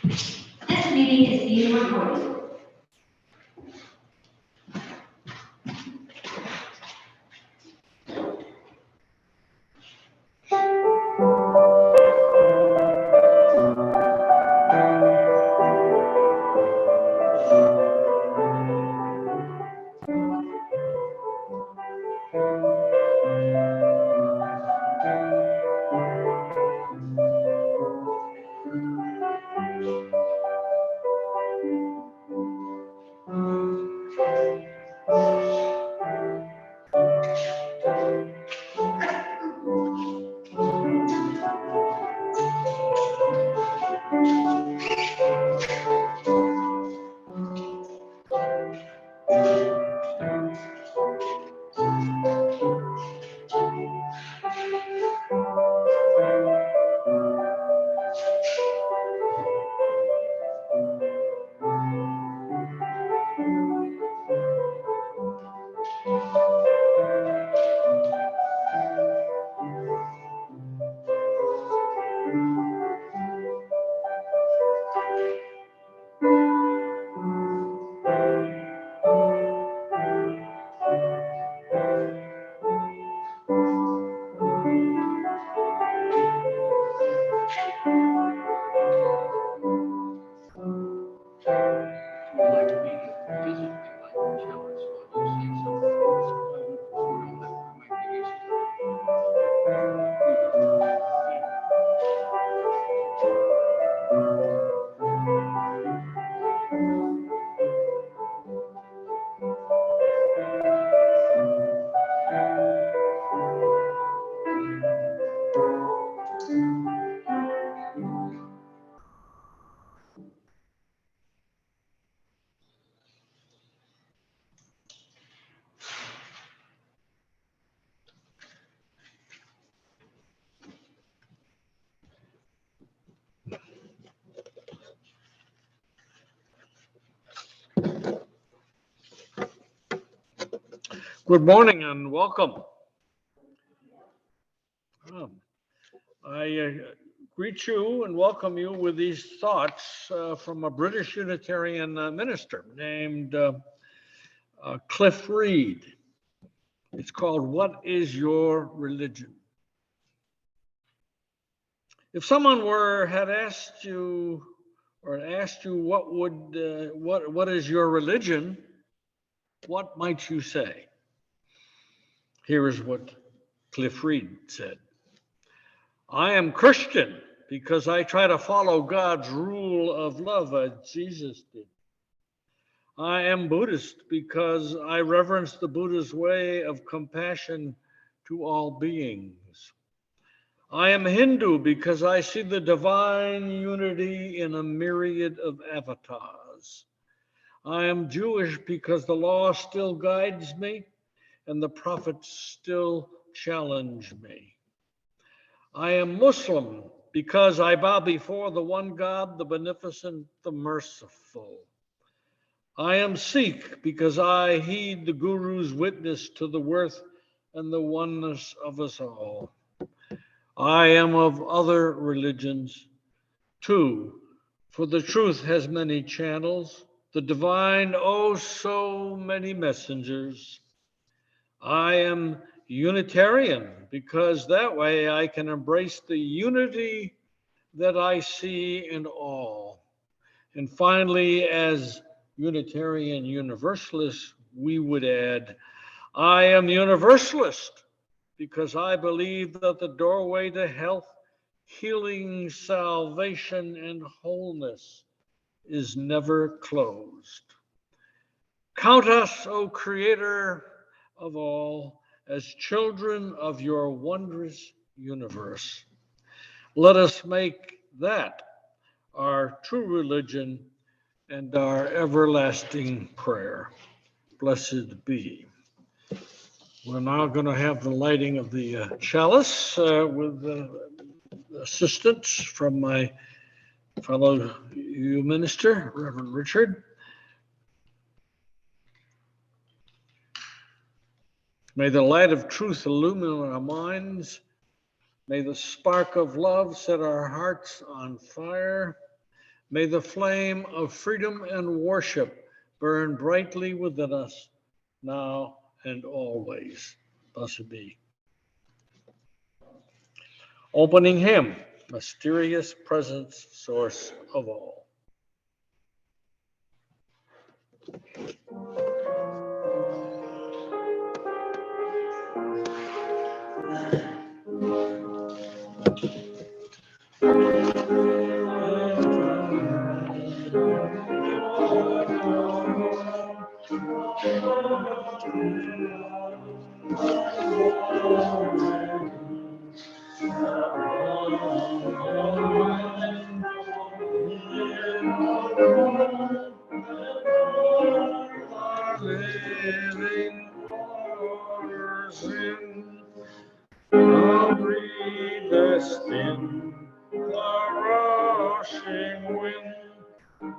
This meeting is being recorded. Good morning and welcome. I greet you and welcome you with these thoughts from a British Unitarian minister named Cliff Reed. It's called, "What is Your Religion?" If someone had asked you what is your religion, what might you say? Here is what Cliff Reed said. I am Christian because I try to follow God's rule of love as Jesus did. I am Buddhist because I reverence the Buddha's way of compassion to all beings. I am Hindu because I see the divine unity in a myriad of avatars. I am Jewish because the law still guides me and the prophets still challenge me. I am Muslim because I bow before the one God, the beneficent, the merciful. I am Sikh because I heed the Guru's witness to the worth and the oneness of us all. I am of other religions too, for the truth has many channels, the divine, oh, so many messengers. I am Unitarian because that way I can embrace the unity that I see in all. And finally, as Unitarian Universalists, we would add, I am Universalist because I believe that the doorway to health, healing, salvation, and wholeness is never closed. Count us, O Creator of all, as children of your wondrous universe. Let us make that our true religion and our everlasting prayer. Blessed be. We're now going to have the lighting of the chalice with assistance from my fellow minister, Reverend Richard. May the light of truth illumine our minds. May the spark of love set our hearts on fire. May the flame of freedom and worship burn brightly within us now and always. Thus it be. Opening hymn, mysterious presence, source of all. Living waters in the predestined, the rushing wind,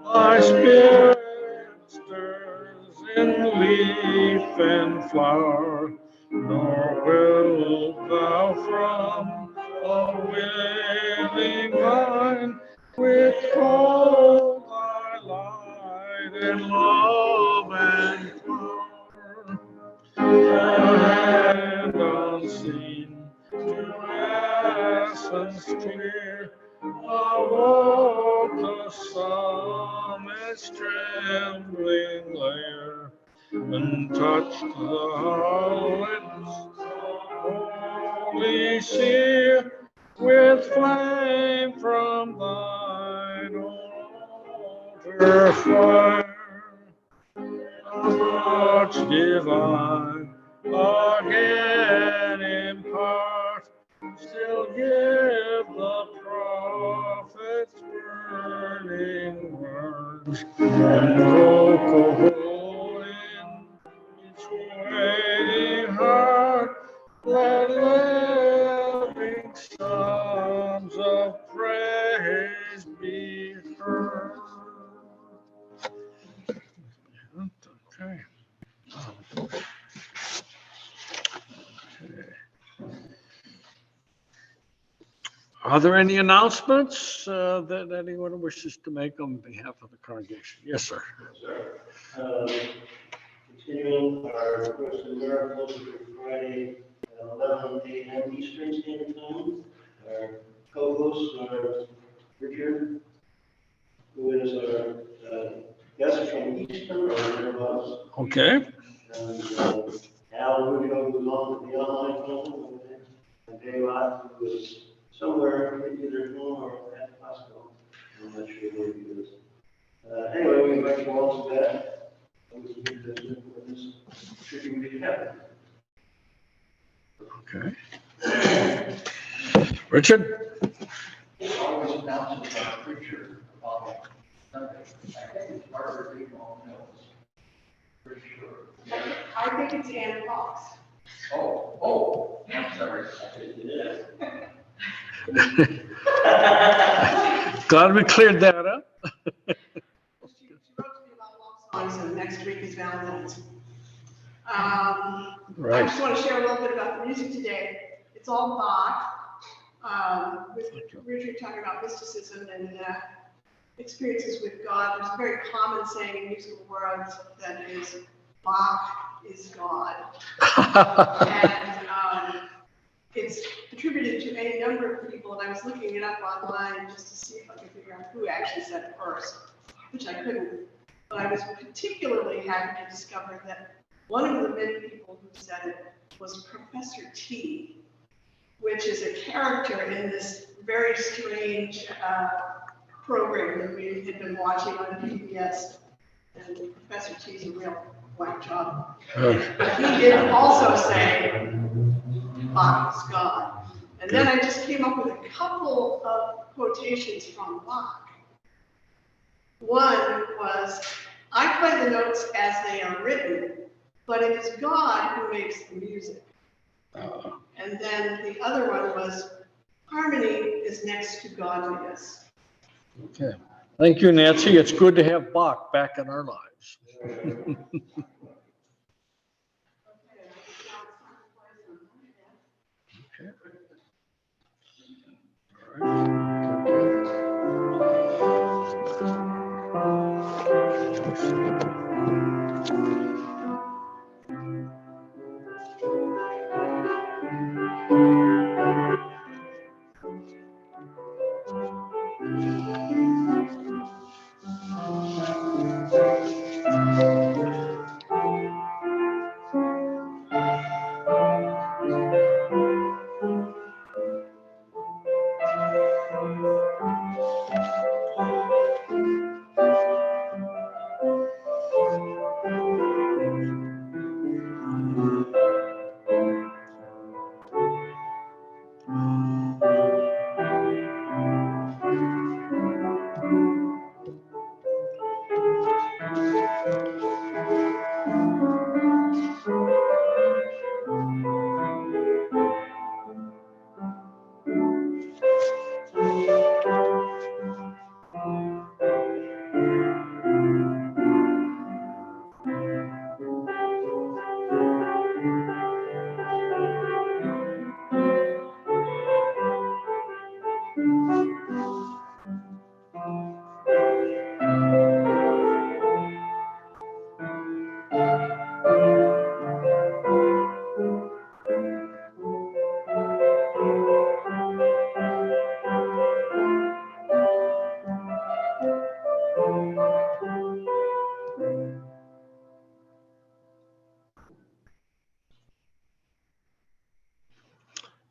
thy spirit stirs in leaf and flower, nor wilt thou from a willing vine withhold thy light and love and power. And unseen to essence clear, awoke the summit's trembling lair, and touched the lips holy seer with flame from thine altar fire. Much divine, again impart, still give the prophet's burning words, and vocal in each waiting heart, let living songs of praise be heard. Okay. Are there any announcements that anyone wishes to make on behalf of the congregation? Yes, sir. Continuing our Course in Miracles every Friday at 11 a.m. Eastern Standard Time. Our co-hosts are Richard, who is our guest from Easton or thereabouts. Okay. And Al Rujo, who's on the online phone, and Dave Ott, who is somewhere either home or at the hospital. I'm not sure where he is. Anyway, we invite you all to that. We can get this for this tribute happen. Okay. Richard? It always announces our preacher on Sunday. I think it's Margaret Greenwald knows. Pretty sure. I think it's Ann Fox. Oh, I'm sorry. Glad we cleared that up. She wrote to me about love songs, and next week is Valentine's. Right. I just want to share a little bit about the music today. It's all Bach, with Richard talking about mysticism and experiences with God. There's a very common saying in musical worlds that is, Bach is God. And it's attributed to any number of people, and I was looking it up online just to see if I could figure out who actually said it first, which I couldn't. But I was particularly happy to discover that one of the many people who said it was Professor T, which is a character in this very strange program that we had been watching on PBS. And Professor T is a real whack job. But he did also say, Bach is God. And then I just came up with a couple of quotations from Bach. One was, I play the notes as they are written, but it is God who makes the music. And then the other one was, harmony is next to godliness. Okay. Thank you, Nancy. It's good to have Bach back in our lives. Okay. All right.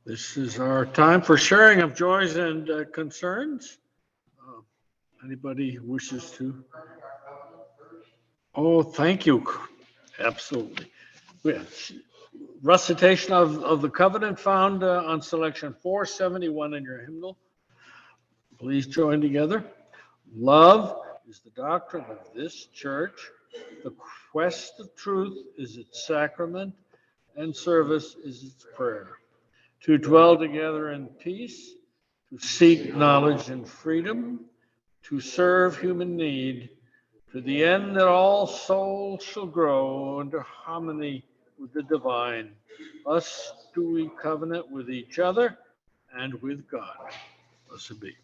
This is our time for sharing of joys and concerns. Uh, Anybody who wishes to? Oh, thank you. Absolutely. Yes. Recitation of the covenant found on selection 471 in your hymnal. Please join together. Love is the doctrine of this church. The quest of truth is its sacrament, and service is its prayer. To dwell together in peace, to seek knowledge and freedom, to serve human need, to the end that all souls shall grow into harmony with the divine. Thus do we covenant with each other and with God. Blessed be.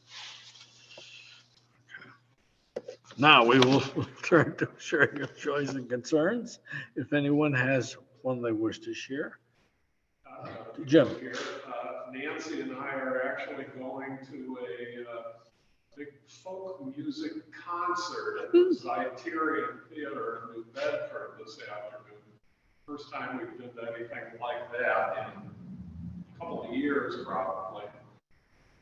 Now we will turn to sharing of joys and concerns. If anyone has one they wish to share. Jim. Nancy and I are actually going to a big folk music concert at the Unitarian Theater in New Bedford this afternoon. First time we've done anything like that in a couple of years, probably.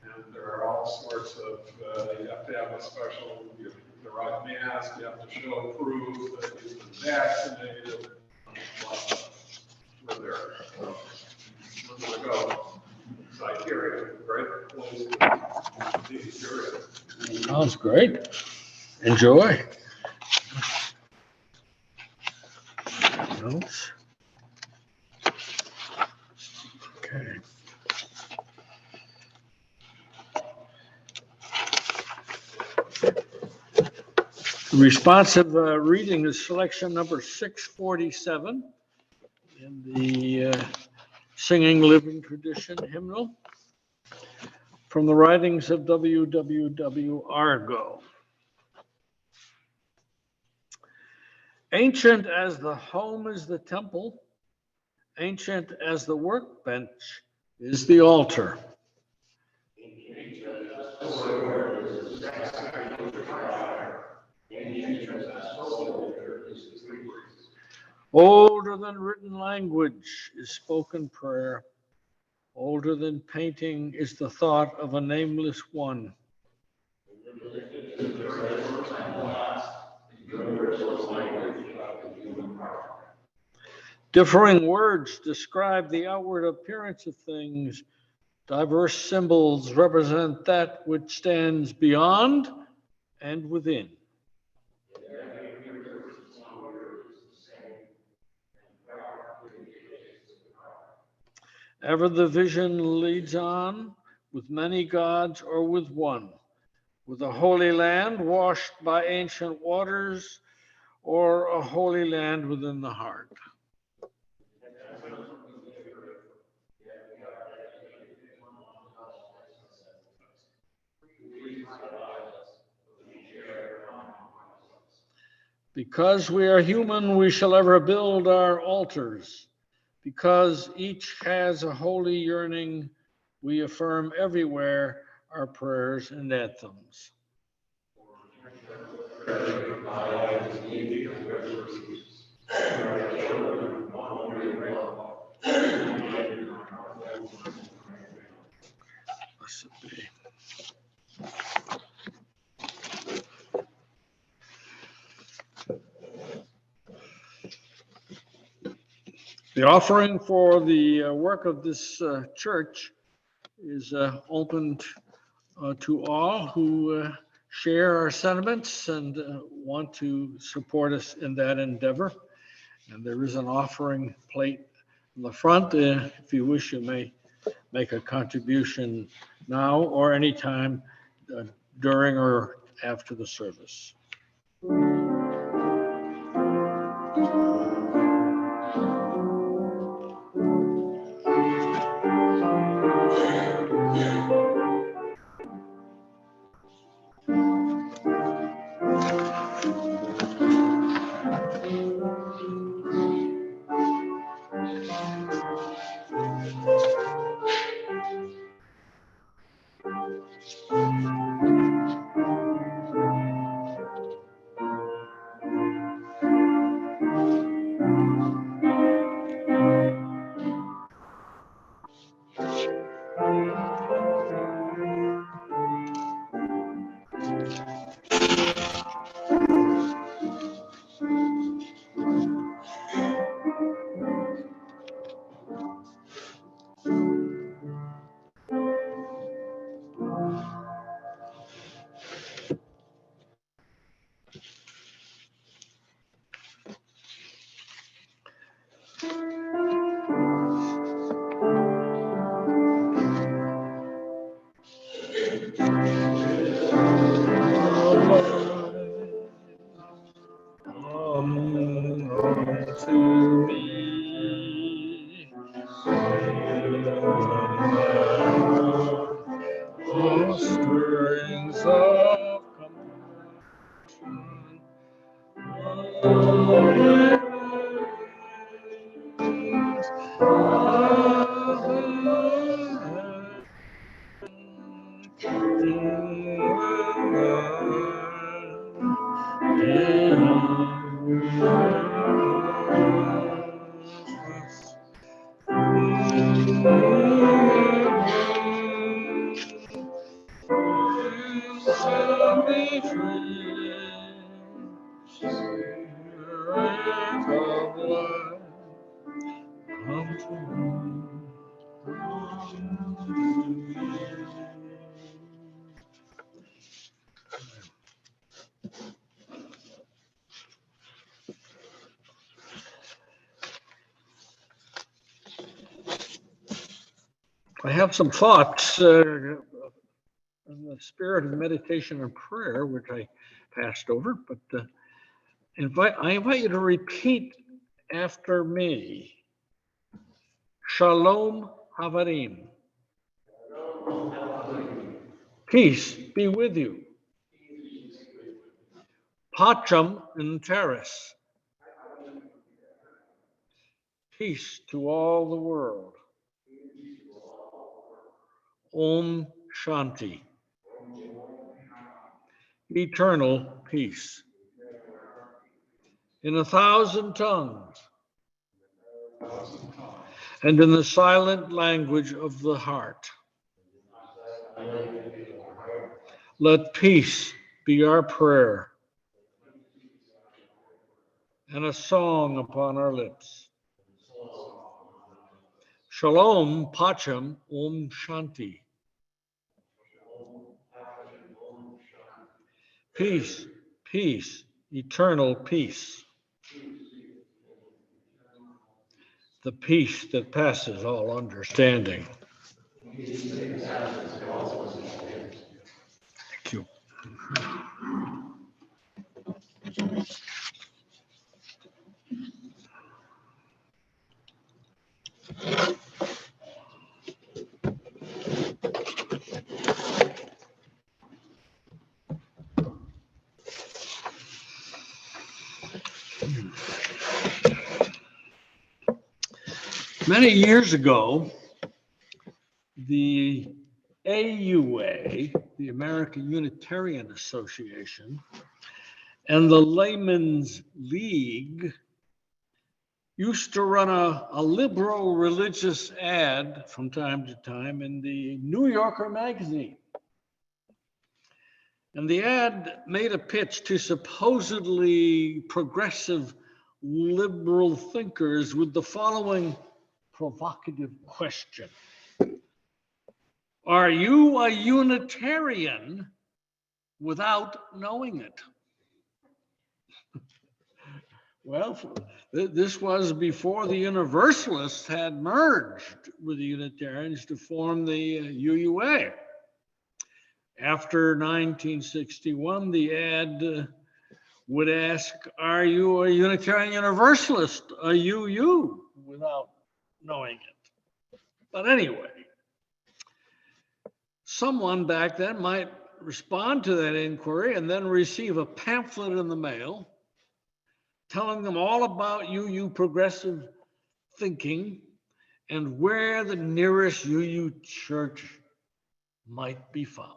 And there are all sorts of, you have to have a special, you have to write mask, you have to show proof that you've been vaccinated. We're there. We're going to go. Siberia, great place to be curious. Sounds great. Enjoy. Notes. Okay. Responsive reading is selection number 647 in the Singing Living Tradition hymnal from the writings of W. Argo. Ancient as the home is the temple, ancient as the workbench is the altar. Older than written language is spoken prayer. Older than painting is the thought of a nameless one. Differing words describe the outward appearance of things. Diverse symbols represent that which stands beyond and within. Ever the vision leads on, with many gods or with one, with a holy land washed by ancient waters, or a holy land within the heart. Because we are human, we shall ever build our altars. Because each has a holy yearning, we affirm everywhere our prayers and anthems. Blessed be. The offering for the work of this church is open to all who share our sentiments and want to support us in that endeavor. And there is an offering plate in the front. If you wish, you may make a contribution now or anytime during or after the service. To me, the strings of compassion, set me free, Spirit of life, come to me. I have some thoughts in the spirit of meditation and prayer, which I passed over, but I invite you to repeat after me. Shalom Havarim. Peace be with you. Pacham in Teres. Peace to all the world. Om Shanti. Eternal peace. In 1,000 tongues and in the silent language of the heart. Let peace be our prayer and a song upon our lips. Shalom, Pacham, Om Shanti. Peace, peace, eternal peace. The peace that passes all understanding. Thank you. Many years ago, the AUA, the American Unitarian Association, and the Layman's League used to run a liberal religious ad from time to time in the New Yorker magazine. And the ad made a pitch to supposedly progressive liberal thinkers with the following provocative question. Are you a Unitarian without knowing it? Well, this was before the Universalists had merged with the Unitarians to form the UUA. After 1961, the ad would ask, are you a Unitarian Universalist, a UU, without knowing it? But anyway, someone back then might respond to that inquiry and then receive a pamphlet in the mail telling them all about UU progressive thinking and where the nearest UU church might be found.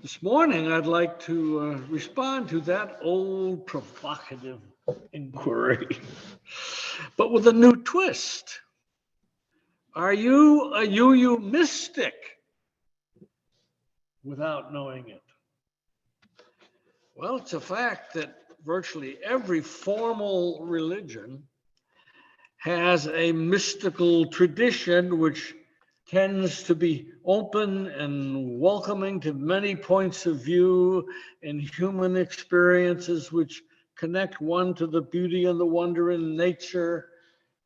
This morning, I'd like to respond to that old provocative inquiry, but with a new twist. Are you a UU mystic without knowing it? Well, it's a fact that virtually every formal religion has a mystical tradition which tends to be open and welcoming to many points of view and human experiences which connect one to the beauty and the wonder in nature,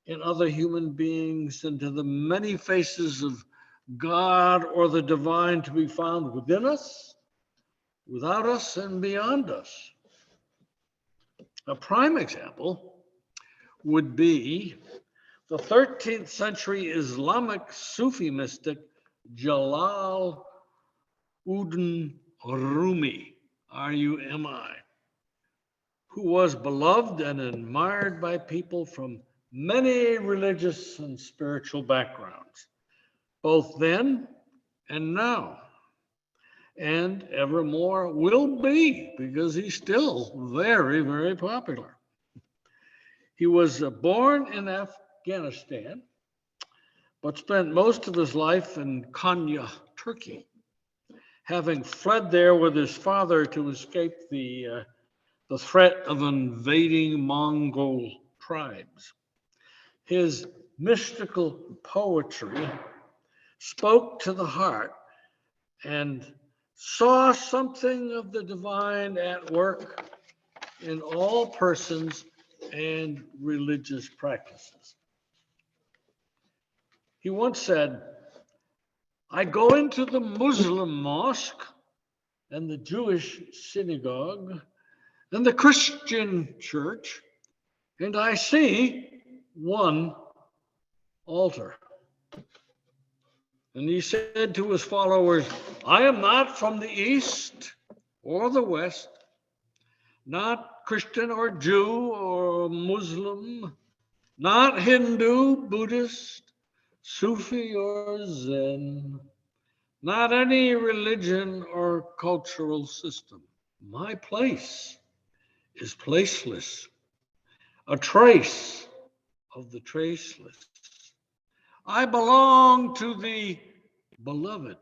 in other human beings, and to the many faces of God or the divine to be found within us, without us, and beyond us. A prime example would be the 13th century Islamic Sufi mystic Jalal Uddin Rumi, R-U-M-I, who was beloved and admired by people from many religious and spiritual backgrounds, both then and now, and evermore will be, because he's still very, very popular. He was born in Afghanistan, but spent most of his life in Konya, Turkey, having fled there with his father to escape the threat of invading Mongol tribes. His mystical poetry spoke to the heart and saw something of the divine at work in all persons and religious practices. He once said, "I go into the Muslim mosque and the Jewish synagogue and the Christian church, and I see one altar." And he said to his followers, "I am not from the East or the West, not Christian or Jew or Muslim, not Hindu, Buddhist, Sufi or Zen, not any religion or cultural system. My place is placeless, a trace of the traceless. I belong to the beloved,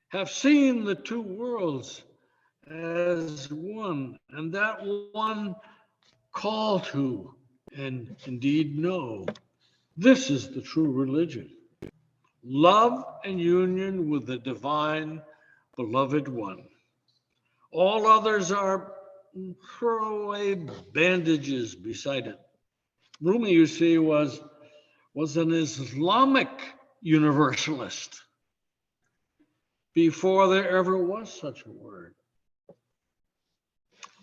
have seen the two worlds as one, and that one call to and indeed know. This is the true religion. Love and union with the divine beloved one. All others are throwaway bandages beside it." Rumi, you see, was an Islamic universalist before there ever was such a word.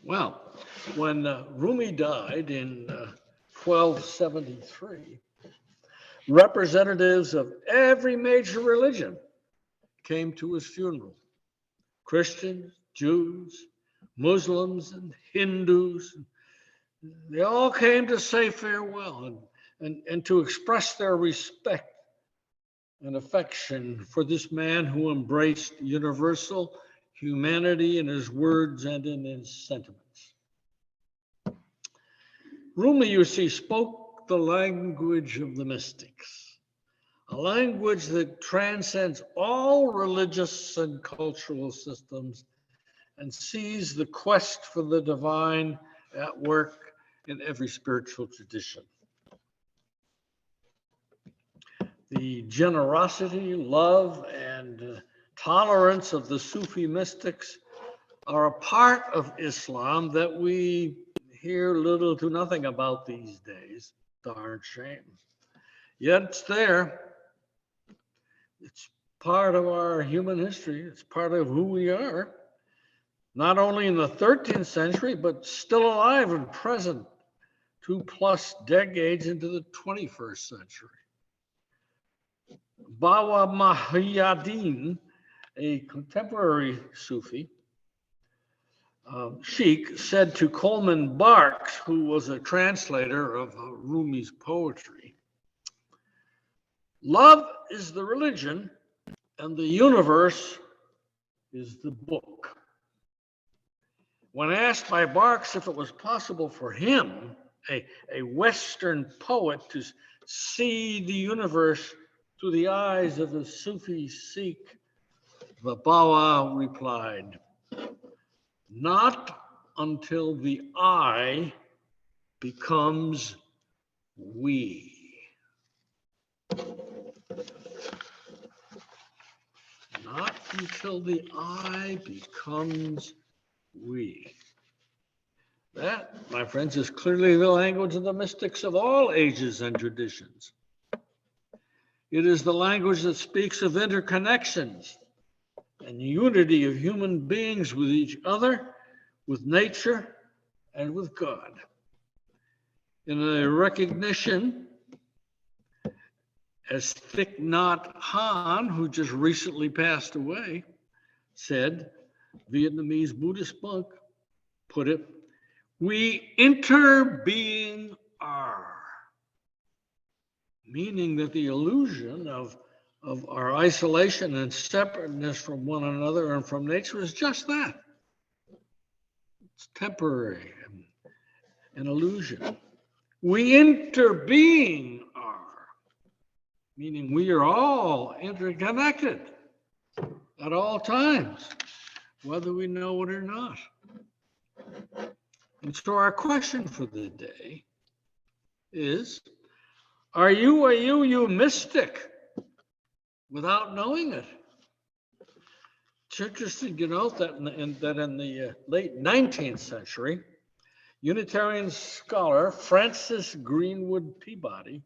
Well, when Rumi died in 1273, representatives of every major religion came to his funeral. Christians, Jews, Muslims, and Hindus. They all came to say farewell and to express their respect and affection for this man who embraced universal humanity in his words and in his sentiments. Rumi, you see, spoke the language of the mystics, a language that transcends all religious and cultural systems and sees the quest for the divine at work in every spiritual tradition. The generosity, love, and tolerance of the Sufi mystics are a part of Islam that we hear little to nothing about these days. Darn shame. Yet it's there. It's part of our human history. It's part of who we are, not only in the 13th century, but still alive and present 2+ decades into the 21st century. Bawa Muhyiddin, a contemporary Sufi sheikh, said to Coleman Barks, who was a translator of Rumi's poetry, "Love is the religion and the universe is the book." When asked by Barks if it was possible for him, a Western poet, to see the universe through the eyes of a Sufi Sikh, the Bawa replied, "Not until the I becomes we. Not until the I becomes we. That, my friends, is clearly the language of the mystics of all ages and traditions. It is the language that speaks of interconnections and unity of human beings with each other, with nature, and with God. In a recognition, as Thich Nhat Hanh, who just recently passed away, said, Vietnamese Buddhist monk, put it, we interbeing are. Meaning that the illusion of our isolation and separateness from one another and from nature is just that. It's temporary, an illusion. We interbeing are, meaning we are all interconnected at all times, whether we know it or not. And so our question for the day is, are you a you mystic without knowing it? It's interesting to note that in the late 19th century, Unitarian scholar Francis Greenwood Peabody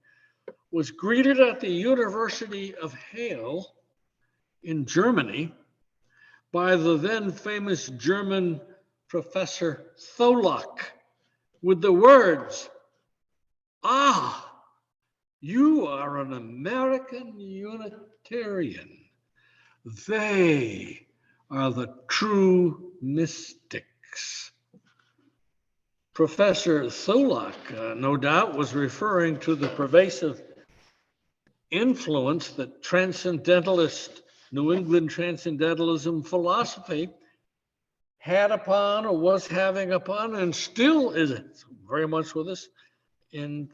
was greeted at the University of Halle in Germany by the then famous German Professor Tholuck with the words, "Ah, you are an American Unitarian. They are the true mystics." Professor Tholuck, no doubt, was referring to the pervasive influence that transcendentalist, New England transcendentalism philosophy had upon, or was having upon, and still is very much with us in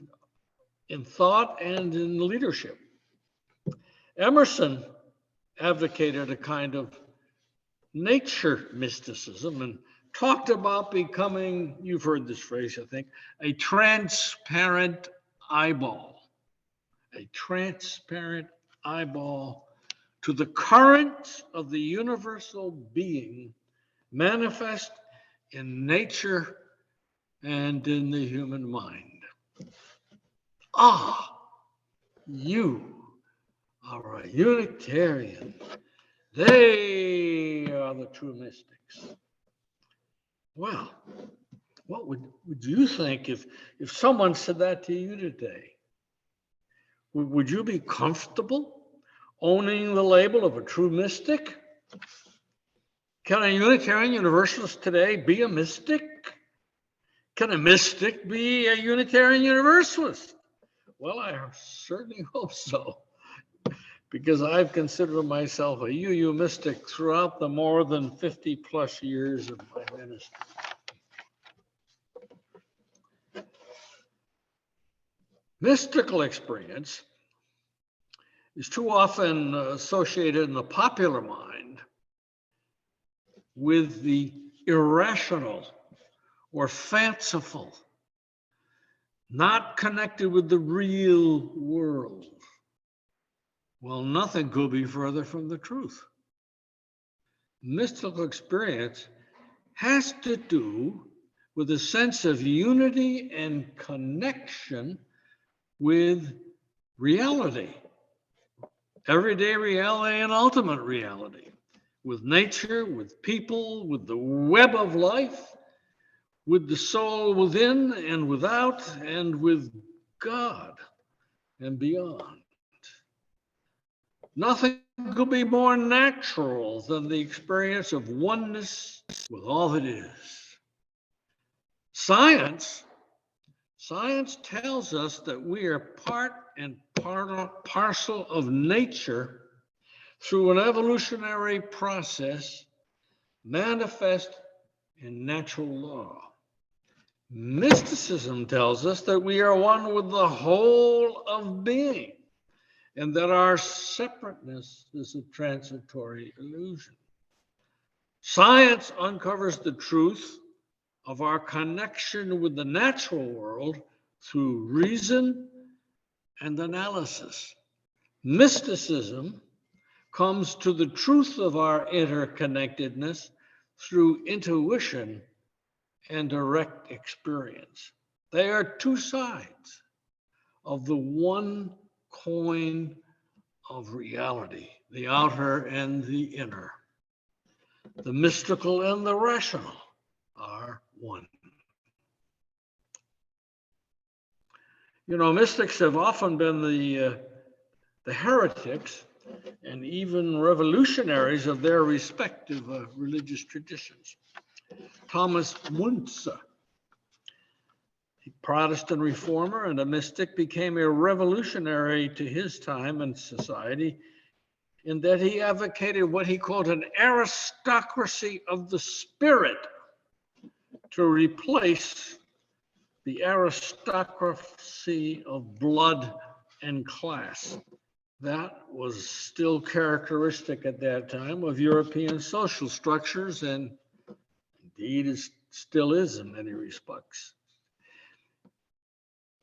thought and in leadership. Emerson advocated a kind of nature mysticism and talked about becoming, you've heard this phrase, I think, a transparent eyeball. A transparent eyeball to the current of the universal being manifest in nature and in the human mind. Ah, you are a Unitarian. They are the true mystics. Well, what would you think if someone said that to you today? Would you be comfortable owning the label of a true mystic? Can a Unitarian Universalist today be a mystic? Can a mystic be a Unitarian Universalist? Well, I certainly hope so, because I've considered myself a UU mystic throughout the more than 50 plus years of my ministry. Mystical experience is too often associated in the popular mind with the irrational or fanciful, not connected with the real world. Well, nothing could be further from the truth. Mystical experience has to do with a sense of unity and connection with reality, everyday reality and ultimate reality, with nature, with people, with the web of life, with the soul within and without, and with God and beyond. Nothing could be more natural than the experience of oneness with all that is. Science tells us that we are part and parcel of nature through an evolutionary process manifest in natural law. Mysticism tells us that we are one with the whole of being, and that our separateness is a transitory illusion. Science uncovers the truth of our connection with the natural world through reason and analysis. Mysticism comes to the truth of our interconnectedness through intuition and direct experience. They are two sides of the one coin of reality, the outer and the inner. The mystical and the rational are one. You know, mystics have often been the heretics and even revolutionaries of their respective religious traditions. Thomas Muntze, a Protestant reformer and a mystic, became a revolutionary to his time and society in that he advocated what he called an aristocracy of the spirit to replace the aristocracy of blood and class. That was still characteristic at that time of European social structures, and indeed it still is in many respects.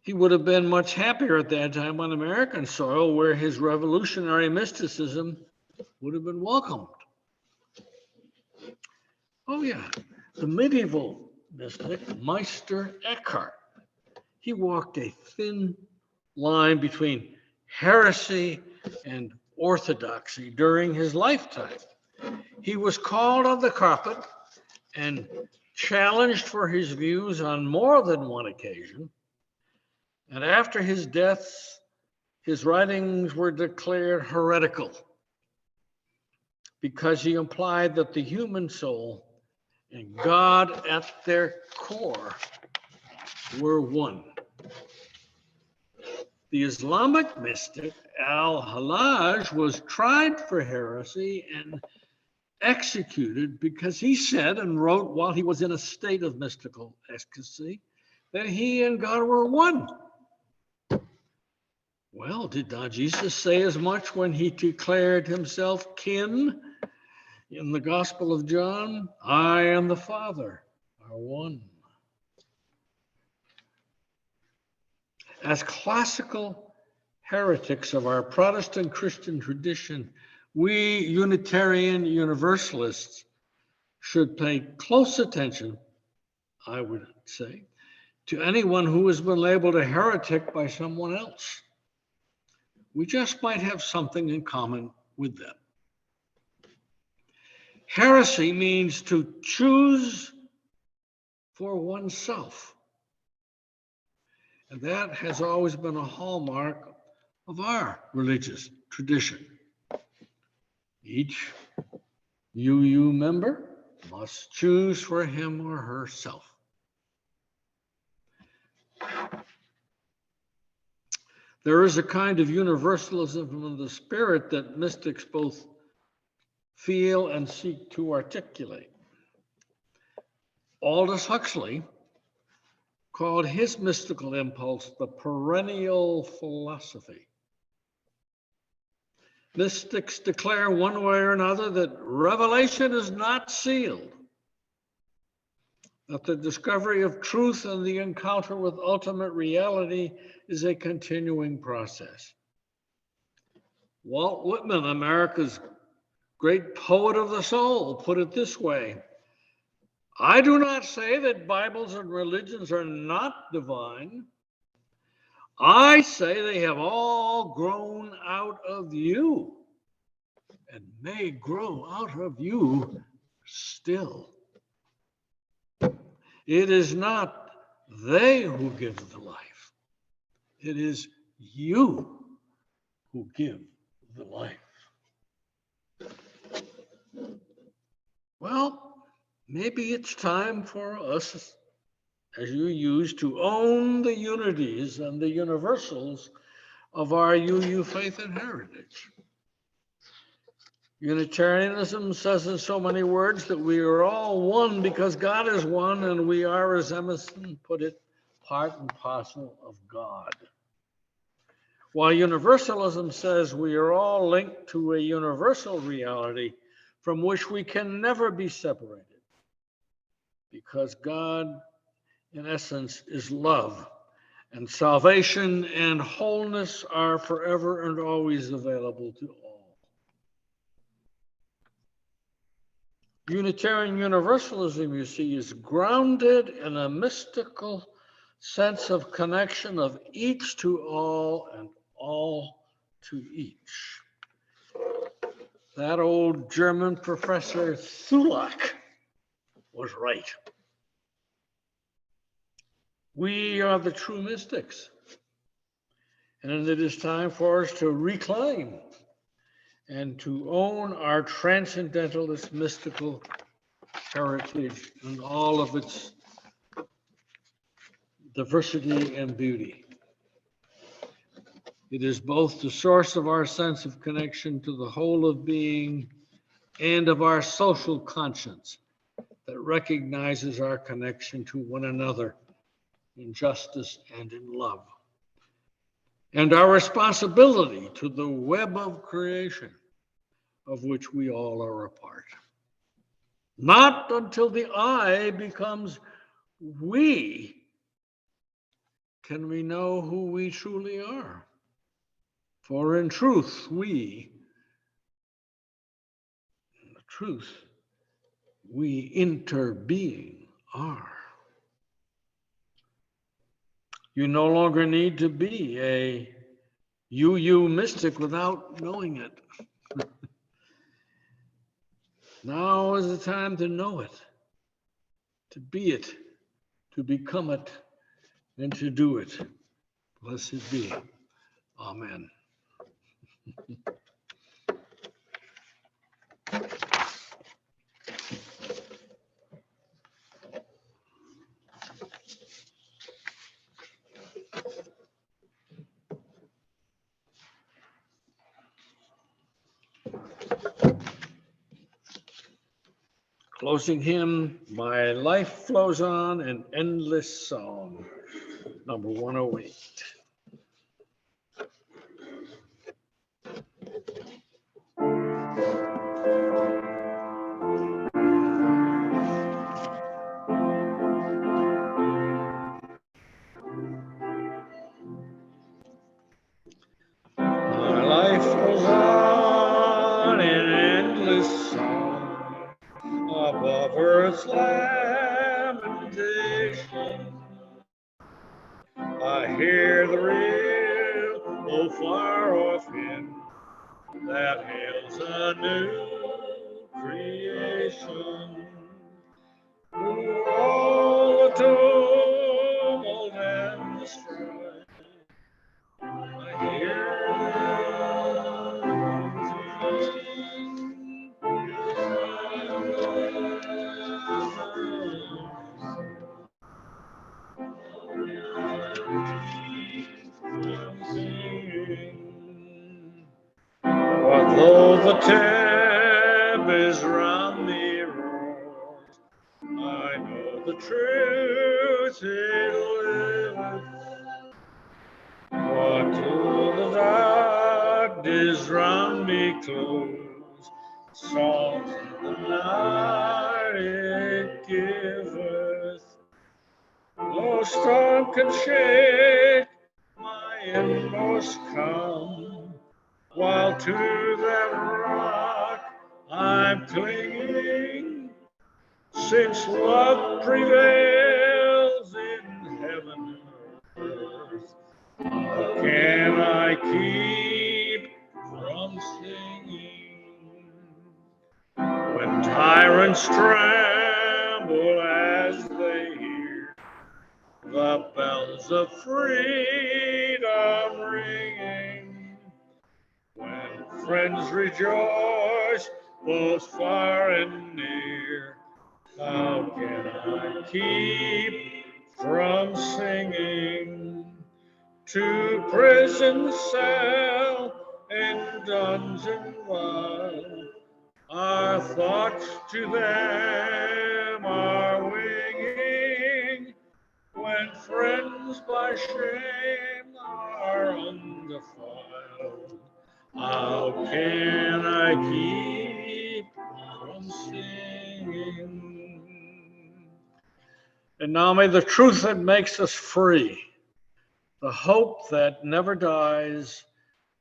He would have been much happier at that time on American soil, where his revolutionary mysticism would have been welcomed. Oh yeah, the medieval mystic, Meister Eckhart, he walked a thin line between heresy and orthodoxy during his lifetime. He was called on the carpet and challenged for his views on more than one occasion. And after his death, his writings were declared heretical because he implied that the human soul and God at their core were one. The Islamic mystic Al-Hallaj was tried for heresy and executed because he said and wrote while he was in a state of mystical ecstasy that he and God were one. Well, did not Jesus say as much when he declared himself kin in the Gospel of John? I and the Father are one. As classical heretics of our Protestant Christian tradition, we Unitarian Universalists should pay close attention, I would say, to anyone who has been labeled a heretic by someone else. We just might have something in common with them. Heresy means to choose for oneself. And that has always been a hallmark of our religious tradition. Each UU member must choose for him or herself. There is a kind of universalism of the spirit that mystics both feel and seek to articulate. Aldous Huxley called his mystical impulse the perennial philosophy. Mystics declare one way or another that revelation is not sealed, that the discovery of truth and the encounter with ultimate reality is a continuing process. Walt Whitman, America's great poet of the soul, put it this way: I do not say that Bibles and religions are not divine. I say they have all grown out of you and may grow out of you still. It is not they who give the life. It is you who give the life. Well, maybe it's time for us, as you use, to own the unities and the universals of our UU faith and heritage. Unitarianism says in so many words that we are all one because God is one, and we are, as Emerson put it, part and parcel of God. While Universalism says we are all linked to a universal reality from which we can never be separated. because God, in essence, is love, and salvation and wholeness are forever and always available to all. Unitarian Universalism, you see, is grounded in a mystical sense of connection of each to all and all to each. That old German professor Thulak was right. We are the true mystics. And it is time for us to reclaim and to own our transcendentalist mystical heritage and all of its diversity and beauty. It is both the source of our sense of connection to the whole of being and of our social conscience that recognizes our connection to one another in justice and in love, and our responsibility to the web of creation of which we all are a part. Not until the I becomes we can we know who we truly are. For in truth, we interbeing are. You no longer need to be a you mystic without knowing it. Now is the time to know it, to be it, to become it, and to do it. Blessed be. Amen. Closing hymn, My Life Flows On, an Endless Song, number 108. My life flows on in endless song above earth's lamentation. I hear the rill, oh far off in, that hails a new creation. Through all the tumult and the strife, I hear what though the tempest round me roars, I know the truth it liveth. What though the darkness round me close, songs in the night it giveth. No storm can shake my inmost calm, while to that rock I'm clinging, since love prevails in heaven and earth. How can I keep from singing when tyrants tremble as they hear the bells of freedom ringing, when friends rejoice both far and near? How can I keep from singing? To prison cell and dungeon vile, our thoughts to them are winging, when friends by shame are undefiled. How can I keep from singing? And now may the truth that makes us free, the hope that never dies,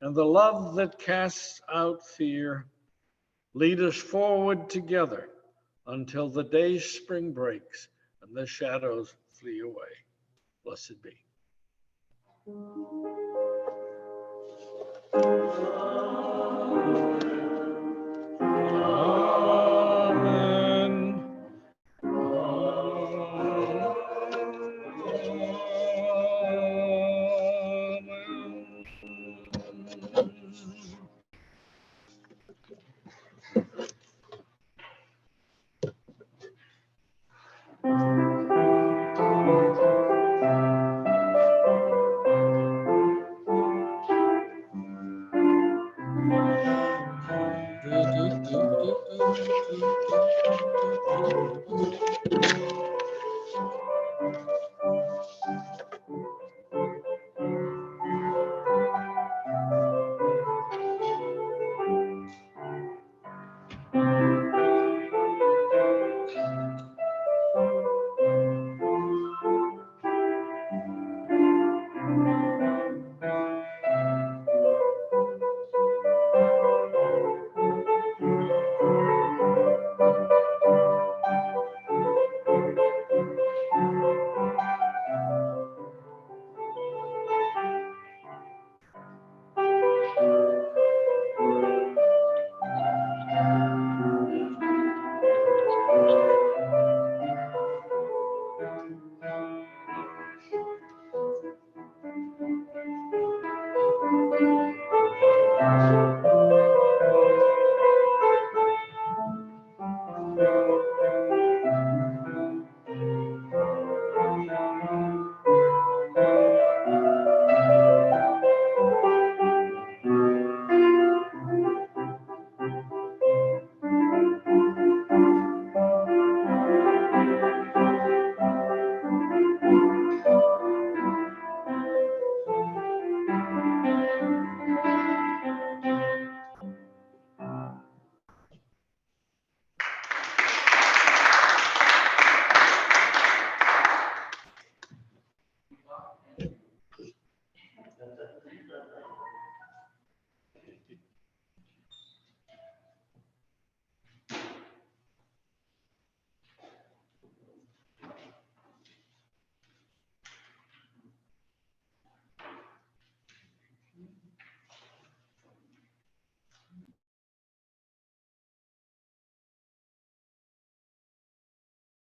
and the love that casts out fear lead us forward together until the day's spring breaks and the shadows flee away. Blessed be.